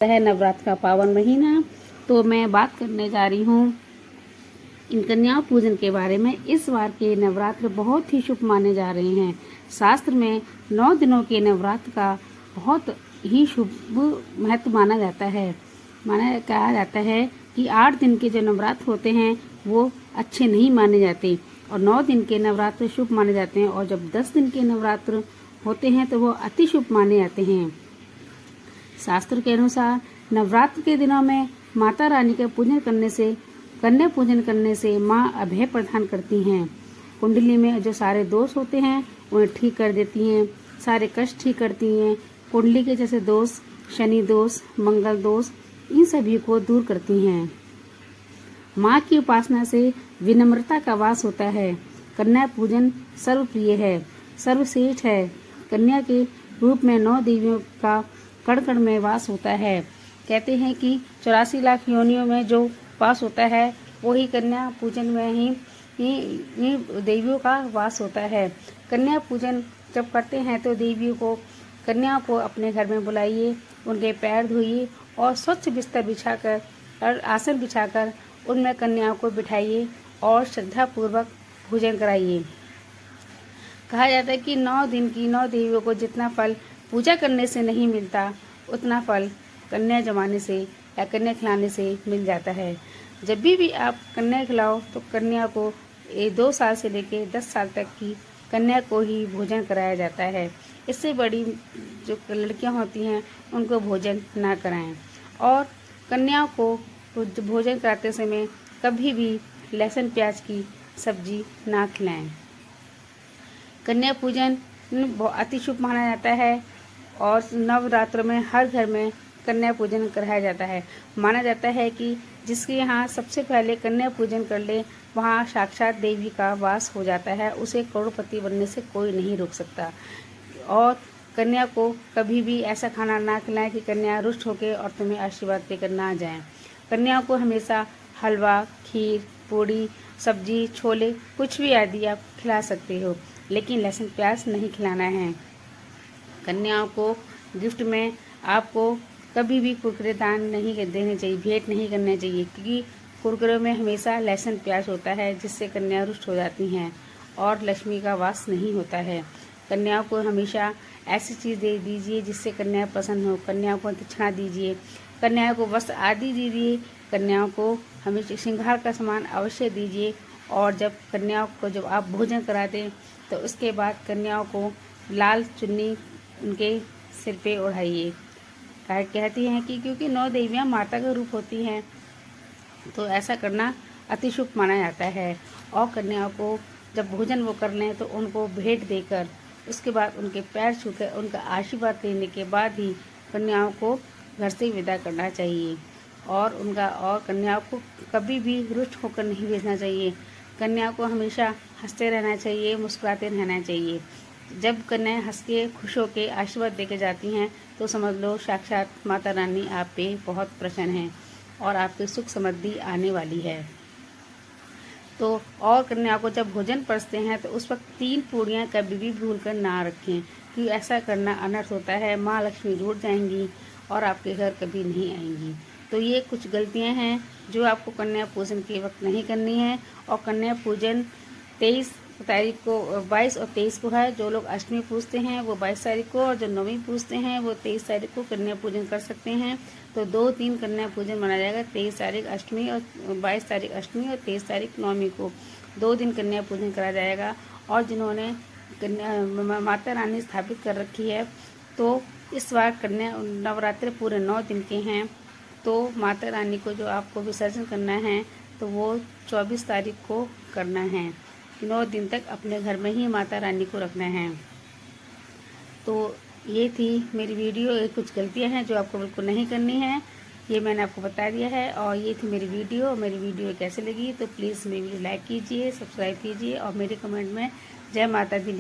है नवरात्र का पावन महीना। तो मैं बात करने जा रही हूँ इन कन्या पूजन के बारे में। इस बार के नवरात्र बहुत ही शुभ माने जा रहे हैं। शास्त्र में 9 दिनों के नवरात्र का बहुत ही शुभ महत्व माना जाता है। कहा जाता है कि 8 दिन के जो नवरात्र होते हैं वो अच्छे नहीं माने जाते और 9 दिन के नवरात्र शुभ माने जाते हैं, और जब 10 दिन के नवरात्र होते हैं तो वो अति शुभ माने जाते हैं। शास्त्र के अनुसार नवरात्र के दिनों में माता रानी का पूजन करने से, कन्या पूजन करने से माँ अभय प्रदान करती हैं। कुंडली में जो सारे दोष होते हैं उन्हें ठीक कर देती हैं, सारे कष्ट ठीक करती हैं। कुंडली के जैसे दोष, शनि दोष, मंगल दोष, इन सभी को दूर करती हैं। माँ की उपासना से विनम्रता का वास होता है। कन्या पूजन सर्वप्रिय है, सर्वश्रेष्ठ है। कन्या के रूप में 9 देवियों का कण कण में वास होता है। कहते हैं कि 84 लाख योनियों में जो वास होता है वो ही कन्या पूजन में ही देवियों का वास होता है। कन्या पूजन जब करते हैं तो देवियों को, कन्या को अपने घर में बुलाइए, उनके पैर धोइए और स्वच्छ बिस्तर बिछाकर और आसन बिछाकर उनमें कन्याओं को बिठाइए और श्रद्धापूर्वक पूजन कराइए। कहा जाता है कि 9 दिन की 9 देवियों को जितना फल पूजा करने से नहीं मिलता, उतना फल कन्या जमाने से या कन्या खिलाने से मिल जाता है। जब भी आप कन्या खिलाओ तो कन्या को 2 साल से लेकर 10 साल तक की कन्या को ही भोजन कराया जाता है। इससे बड़ी जो लड़कियां होती हैं उनको भोजन ना कराएं, और कन्याओं को भोजन कराते समय कभी भी लहसुन प्याज की सब्जी ना खिलाएं। कन्या पूजन अति शुभ माना जाता है और नवरात्र में हर घर में कन्या पूजन कराया जाता है। माना जाता है कि जिसके यहाँ सबसे पहले कन्या पूजन कर ले वहाँ साक्षात देवी का वास हो जाता है। उसे करोड़पति बनने से कोई नहीं रोक सकता। और कन्या को कभी भी ऐसा खाना ना खिलाएं कि कन्या रुष्ट होकर और तुम्हें आशीर्वाद देकर ना जाएं। कन्याओं को हमेशा हलवा, खीर, पूड़ी, सब्जी, छोले, कुछ भी आदि आप खिला सकते हो, लेकिन लहसुन प्याज नहीं खिलाना है। कन्याओं को गिफ्ट में आपको कभी भी कुरकुरे दान नहीं देने चाहिए, भेंट नहीं करने चाहिए, क्योंकि कुरकुरे में हमेशा लहसुन प्याज होता है जिससे कन्या रुष्ट हो जाती हैं और लक्ष्मी का वास नहीं होता है। कन्याओं को हमेशा ऐसी चीज़ दे दीजिए जिससे कन्या प्रसन्न हो। कन्याओं को दक्षिणा दीजिए, कन्याओं को वस्त्र आदि दीजिए, कन्याओं को हमेशा श्रृंगार का सामान अवश्य दीजिए। और जब कन्याओं को जब आप भोजन करा दें तो उसके बाद कन्याओं को लाल चुन्नी उनके सिर पे ओढ़ाइए। कहती हैं कि क्योंकि 9 देवियां माता का रूप होती हैं तो ऐसा करना अति शुभ माना जाता है। और कन्याओं को जब भोजन वो कर लें तो उनको भेंट देकर उसके बाद उनके पैर छूकर उनका आशीर्वाद लेने के बाद ही कन्याओं को घर से विदा करना चाहिए। और कन्याओं को कभी भी रुष्ट होकर नहीं भेजना चाहिए। कन्याओं को हमेशा हंसते रहना चाहिए, मुस्कुराते रहना चाहिए। जब कन्याएं हंस के खुश होकर आशीर्वाद देकर जाती हैं तो समझ लो साक्षात माता रानी आप पे बहुत प्रसन्न हैं और आपके सुख समृद्धि आने वाली है। तो और कन्याओं को जब भोजन परसते हैं तो उस वक्त 3 पूड़ियाँ कभी भी भूल कर ना रखें, क्योंकि ऐसा करना अनर्थ होता है। माँ लक्ष्मी रूठ जाएंगी और आपके घर कभी नहीं आएंगी। तो ये कुछ गलतियाँ हैं जो आपको कन्या पूजन के वक्त नहीं करनी है। और कन्या पूजन 23 तारीख को, 22 और 23 को है। जो लोग अष्टमी पूजते हैं वो 22 तारीख को, और जो नवमी पूजते हैं वो 23 तारीख को कन्या पूजन कर सकते हैं। तो 2-3 कन्या पूजन मनाया जाएगा। 23 तारीख अष्टमी और 22 तारीख अष्टमी और 23 तारीख नवमी को 2 दिन कन्या पूजन करा जाएगा। और जिन्होंने कन्या माता रानी स्थापित कर रखी है तो इस बार कन्या नवरात्र पूरे 9 दिन के हैं, तो माता रानी को जो आपको विसर्जन करना है तो वो 24 तारीख को करना है। 9 दिन तक अपने घर में ही माता रानी को रखना है। तो ये थी मेरी वीडियो। ये कुछ गलतियां हैं जो आपको बिल्कुल नहीं करनी है, ये मैंने आपको बता दिया है। और ये थी मेरी वीडियो। मेरी वीडियो कैसे लगी तो प्लीज़ मेरी वीडियो लाइक कीजिए, सब्सक्राइब कीजिए और मेरे कमेंट में जय माता दी